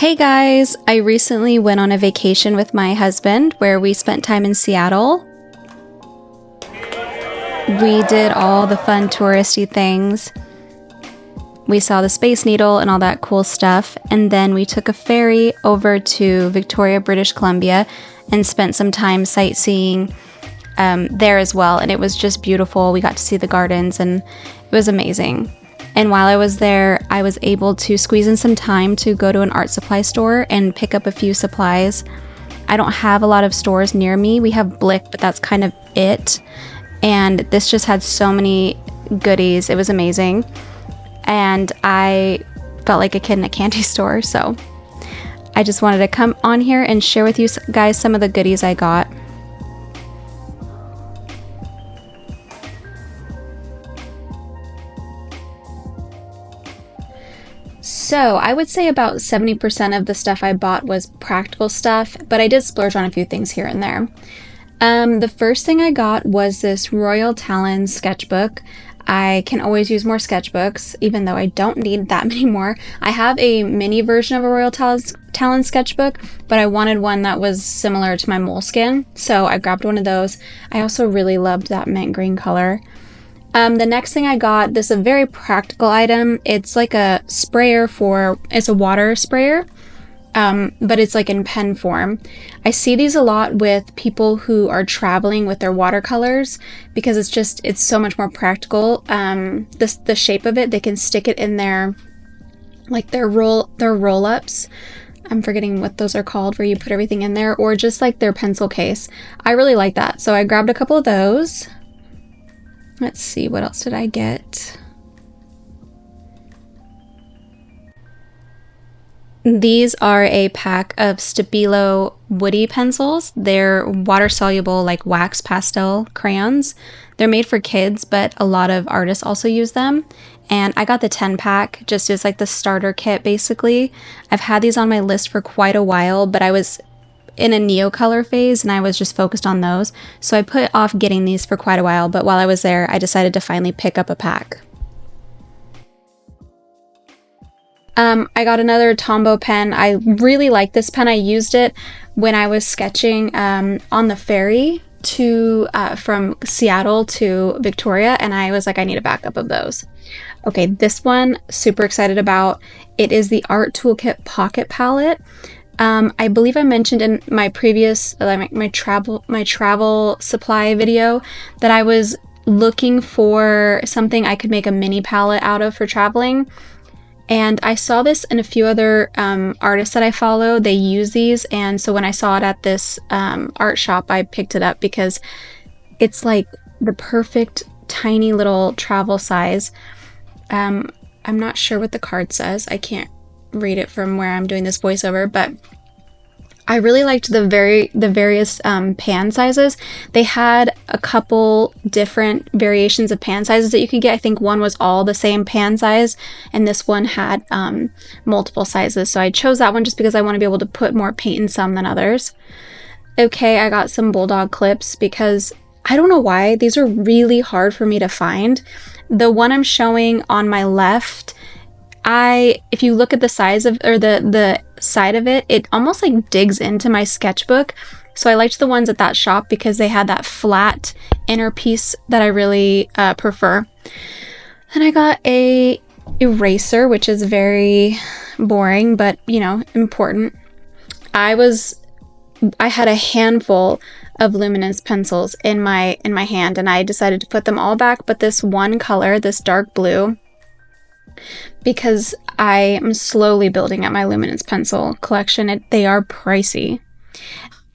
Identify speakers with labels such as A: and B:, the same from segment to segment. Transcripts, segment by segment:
A: Hey guys, I recently went on a vacation with my husband where we spent time in Seattle. We did all the fun touristy things. We saw the Space Needle and all that cool stuff, and then we took a ferry over to Victoria, British Columbia, and spent some time sightseeing there as well, and it was just beautiful. We got to see the gardens, and it was amazing. And while I was there, I was able to squeeze in some time to go to an art supply store and pick up a few supplies. I don't have a lot of stores near me. We have Blick, but that's kind of it. And this just had so many goodies. It was amazing. And I felt like a kid in a candy store. So I just wanted to come on here and share with you guys some of the goodies I got. So I would say about 70% of the stuff I bought was practical stuff, but I did splurge on a few things here and there. The first thing I got was this Royal Talon sketchbook. I can always use more sketchbooks, even though I don't need that many more. I have a mini version of a Royal Talon sketchbook, but I wanted one that was similar to my moleskin, so I grabbed one of those. I also really loved that mint green color. The next thing I got, this is a very practical item. It's like a sprayer it's a water sprayer, but it's like in pen form. I see these a lot with people who are traveling with their watercolors because it's so much more practical. The shape of it, they can stick it in their roll-ups. I'm forgetting what those are called, where you put everything in there, or just like their pencil case. I really like that, so I grabbed a couple of those. Let's see, what else did I get? These are a pack of Stabilo woody pencils. They're water-soluble, like wax pastel crayons. They're made for kids, but a lot of artists also use them. And I got the 10-pack just as like the starter kit, basically. I've had these on my list for quite a while, but I was in a Neocolor phase and I was just focused on those. So I put off getting these for quite a while, but while I was there, I decided to finally pick up a pack. I got another Tombow pen. I really like this pen. I used it when I was sketching on the ferry from Seattle to Victoria, and I was like, I need a backup of those. Okay, this one, super excited about. It is the Art Toolkit Pocket Palette. I believe I mentioned in my previous, my travel supply video, that I was looking for something I could make a mini palette out of for traveling. And I saw this in a few other artists that I follow. They use these, and so when I saw it at this art shop, I picked it up because it's like the perfect tiny little travel size. I'm not sure what the card says. I can't read it from where I'm doing this voiceover, but I really liked the various pan sizes. They had a couple different variations of pan sizes that you could get. I think one was all the same pan size, and this one had multiple sizes. So I chose that one just because I want to be able to put more paint in some than others. Okay, I got some Bulldog clips because I don't know why. These are really hard for me to find. The one I'm showing on my left, if you look at the size of, or the side of it, it almost like digs into my sketchbook. So I liked the ones at that shop because they had that flat inner piece that I really prefer. Then I got a eraser, which is very boring, but important. I had a handful of luminance pencils in my hand, and I decided to put them all back, but this one color, this dark blue, because I am slowly building up my luminance pencil collection. They are pricey.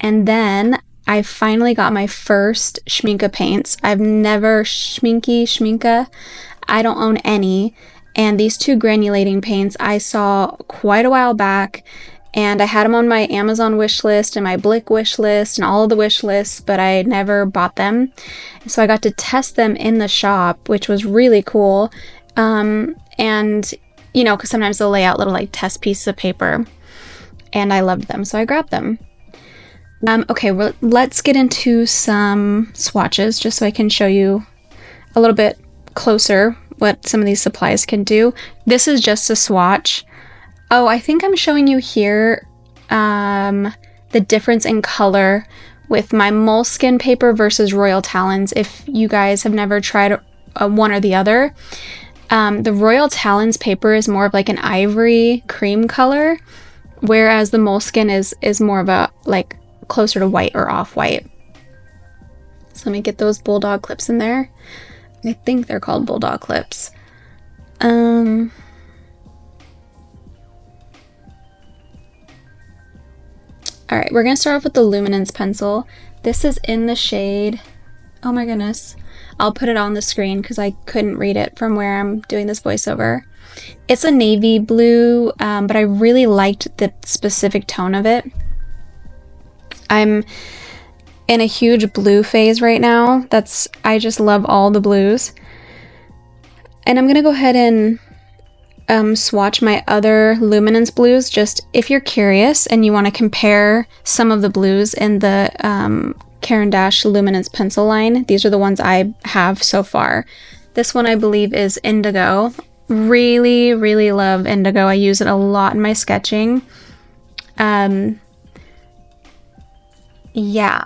A: And then I finally got my first Schmincke paints. I've never Schmincke. I don't own any. And these two granulating paints I saw quite a while back, and I had them on my Amazon wish list and my Blick wish list and all of the wish lists, but I never bought them. So I got to test them in the shop, which was really cool. And because sometimes they'll lay out little like test pieces of paper, and I loved them, so I grabbed them. Okay, well, let's get into some swatches just so I can show you a little bit closer what some of these supplies can do. This is just a swatch. Oh, I think I'm showing you here the difference in color with my moleskin paper versus Royal Talons. If you guys have never tried one or the other, the Royal Talons paper is more of like an ivory cream color, whereas the moleskin is more of a like closer to white or off-white. So let me get those bulldog clips in there. I think they're called bulldog clips. Alright, we're going to start off with the Luminance pencil. This is in the shade, oh my goodness, I'll put it on the screen because I couldn't read it from where I'm doing this voiceover. It's a navy blue, but I really liked the specific tone of it. I'm in a huge blue phase right now. I just love all the blues. And I'm going to go ahead and swatch my other Luminance blues, just if you're curious and you want to compare some of the blues in the Caran d'Ache Luminance pencil line. These are the ones I have so far. This one I believe is Indigo. Really, really love Indigo. I use it a lot in my sketching. Yeah.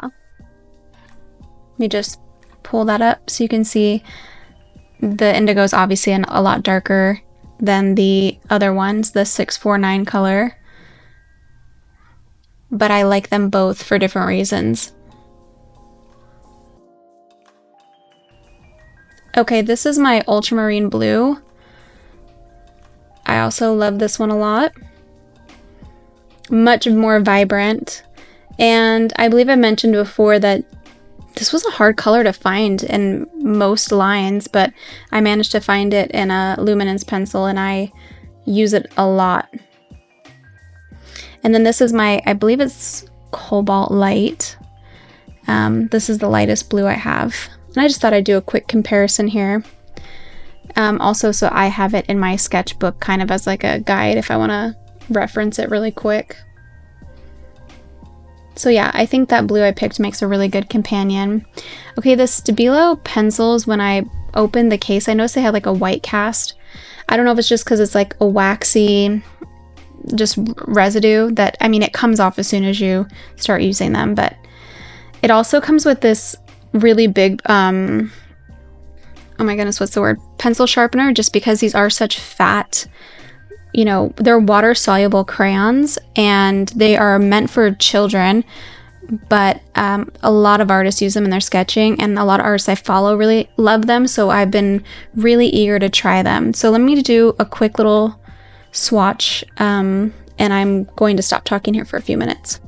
A: Let me just pull that up so you can see the Indigo is obviously a lot darker than the other ones, the 649 color. But I like them both for different reasons. Okay, this is my ultramarine blue. I also love this one a lot. Much more vibrant. And I believe I mentioned before that this was a hard color to find in most lines, but I managed to find it in a Luminance pencil and I use it a lot. And then this is I believe it's Cobalt Light. This is the lightest blue I have. And I just thought I'd do a quick comparison here. Also, so I have it in my sketchbook kind of as like a guide if I want to reference it really quick. So yeah, I think that blue I picked makes a really good companion. Okay, the Stabilo pencils, when I opened the case, I noticed they had like a white cast. I don't know if it's just because it's like a waxy, just residue that, I mean, it comes off as soon as you start using them, but it also comes with this really big, oh my goodness, what's the word? Pencil sharpener, just because these are such fat, you know, they're water soluble crayons and they are meant for children, but a lot of artists use them in their sketching and a lot of artists I follow really love them, so I've been really eager to try them. So let me do a quick little swatch and I'm going to stop talking here for a few minutes.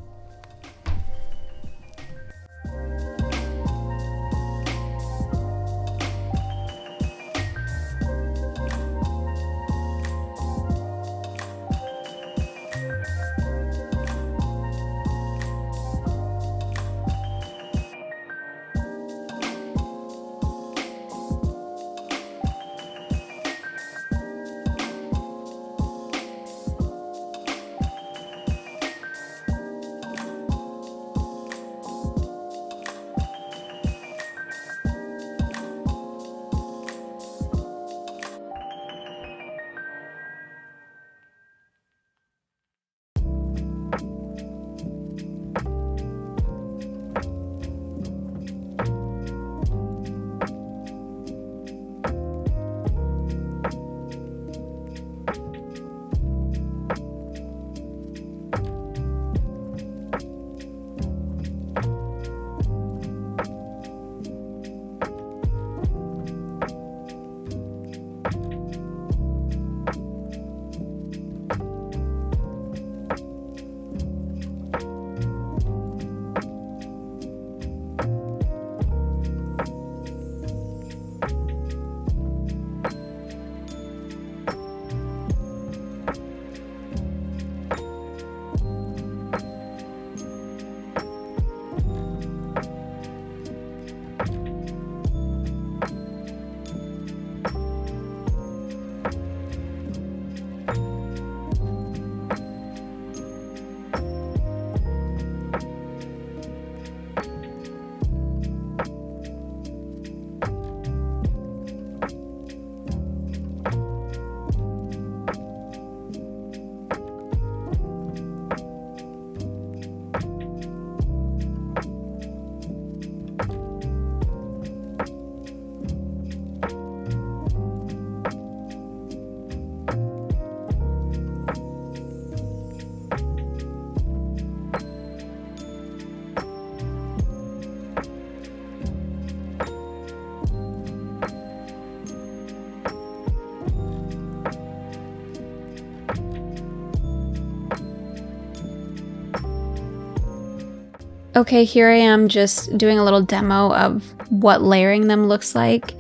A: Okay, here I am just doing a little demo of what layering them looks like.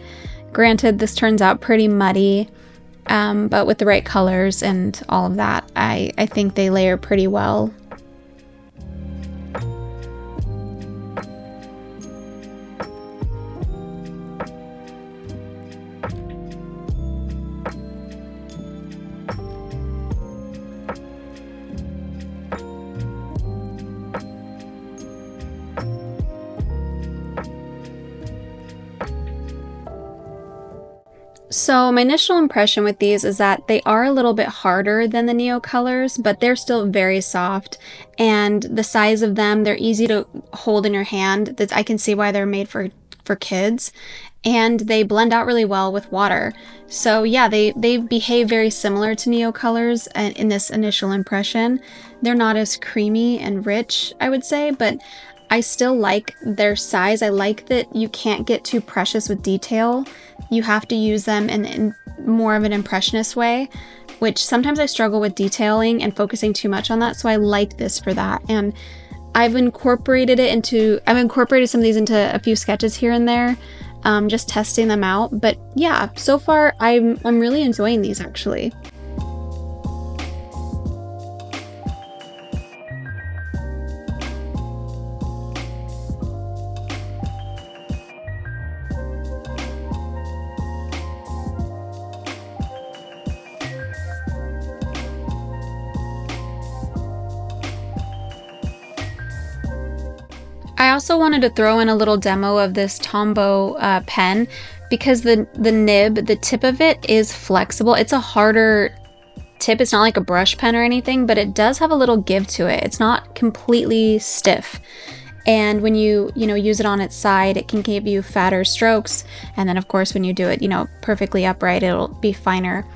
A: Granted, this turns out pretty muddy, but with the right colors and all of that, I think they layer pretty well. So my initial impression with these is that they are a little bit harder than the Neo colors, but they're still very soft, and the size of them, they're easy to hold in your hand. I can see why they're made for kids, and they blend out really well with water. So yeah, they behave very similar to Neo colors in this initial impression. They're not as creamy and rich, I would say, but I still like their size. I like that you can't get too precious with detail. You have to use them in more of an impressionist way, which sometimes I struggle with detailing and focusing too much on that, so I like this for that. And I've incorporated some of these into a few sketches here and there, just testing them out. But yeah, so far I'm really enjoying these actually. I also wanted to throw in a little demo of this Tombow pen because the nib, the tip of it is flexible. It's a harder tip. It's not like a brush pen or anything, but it does have a little give to it. It's not completely stiff. And when you use it on its side, it can give you fatter strokes. And then of course, when you do it, perfectly upright, it'll be finer.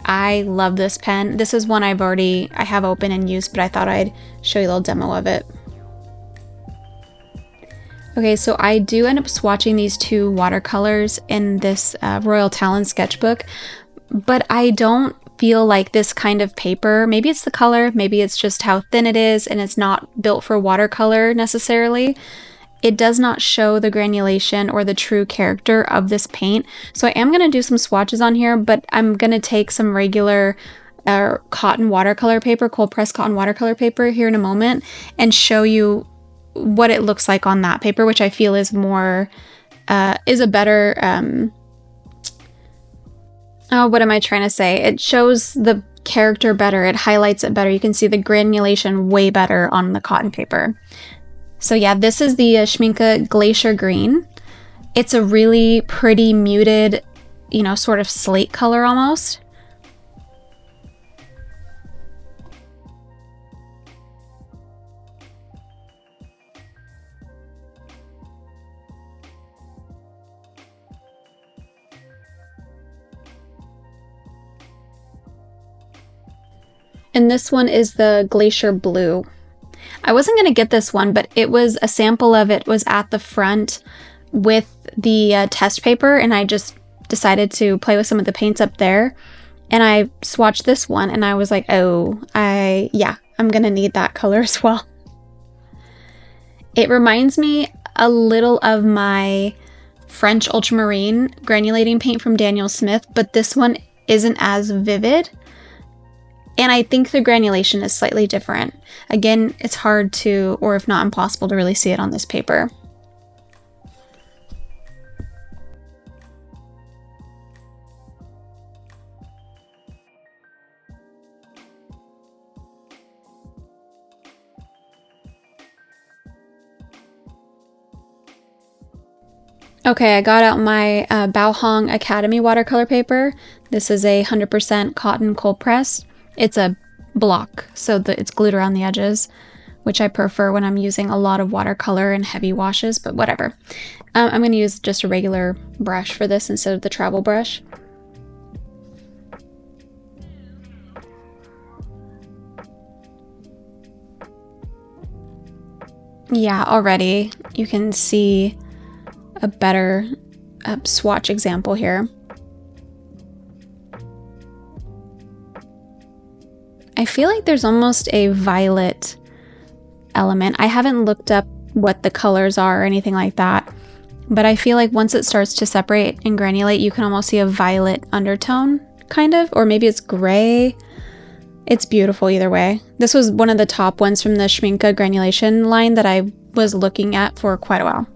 A: I love this pen. This is one I have open and used, but I thought I'd show you a little demo of it. Okay, so I do end up swatching these two watercolors in this Royal Talon sketchbook, but I don't feel like this kind of paper, maybe it's the color, maybe it's just how thin it is and it's not built for watercolor necessarily. It does not show the granulation or the true character of this paint. So I am going to do some swatches on here, but I'm going to take some regular cotton watercolor paper, cold pressed cotton watercolor paper here in a moment and show you what it looks like on that paper, which I feel is more, is a better, what am I trying to say? It shows the character better, it highlights it better. You can see the granulation way better on the cotton paper. So yeah, this is the Schmincke Glacier Green. It's a really pretty muted, sort of slate color almost. And this one is the Glacier Blue. I wasn't going to get this one, but it was a sample of it was at the front with the test paper, and I just decided to play with some of the paints up there. And I swatched this one, and I was like, oh, I'm going to need that color as well. It reminds me a little of my French ultramarine granulating paint from Daniel Smith, but this one isn't as vivid. And I think the granulation is slightly different. Again, it's hard to, or if not impossible, to really see it on this paper. Okay, I got out my Bauhong Academy watercolor paper. This is a 100% cotton cold press. It's a block, so it's glued around the edges, which I prefer when I'm using a lot of watercolor and heavy washes, but whatever. I'm going to use just a regular brush for this instead of the travel brush. Yeah, already you can see a better swatch example here. I feel like there's almost a violet element. I haven't looked up what the colors are or anything like that. But I feel like once it starts to separate and granulate, you can almost see a violet undertone, kind of, or maybe it's gray. It's beautiful either way. This was one of the top ones from the Schmincke granulation line that I was looking at for quite a while.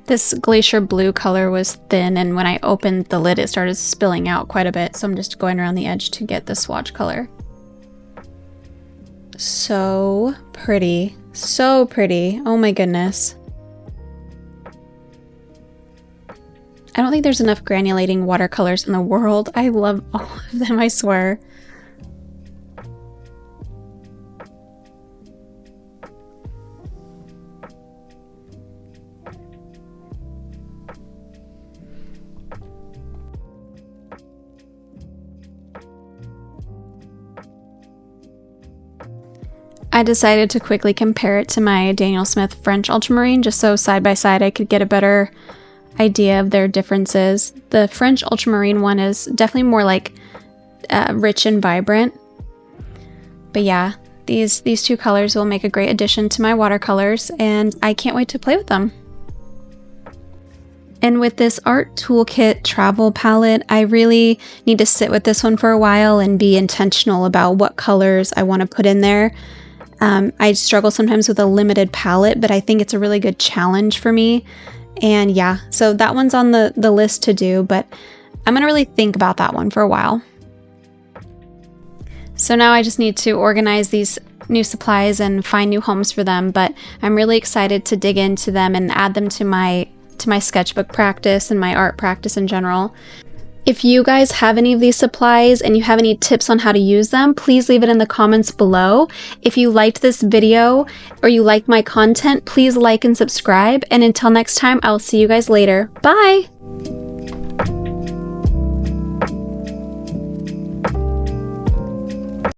A: This glacier blue color was thin, and when I opened the lid it started spilling out quite a bit, so I'm just going around the edge to get the swatch color. So pretty. So pretty. Oh my goodness. I don't think there's enough granulating watercolors in the world. I love all of them, I swear. I decided to quickly compare it to my Daniel Smith French ultramarine, just so side by side I could get a better idea of their differences. The French ultramarine one is definitely more like rich and vibrant. But yeah, these two colors will make a great addition to my watercolors, and I can't wait to play with them. And with this Art Toolkit travel palette, I really need to sit with this one for a while and be intentional about what colors I want to put in there. I struggle sometimes with a limited palette, but I think it's a really good challenge for me. And yeah, so that one's on the list to do, but I'm gonna really think about that one for a while. So now I just need to organize these new supplies and find new homes for them, but I'm really excited to dig into them and add them to my sketchbook practice and my art practice in general. If you guys have any of these supplies and you have any tips on how to use them, please leave it in the comments below. If you liked this video or you liked my content, please like and subscribe. And until next time, I'll see you guys later. Bye!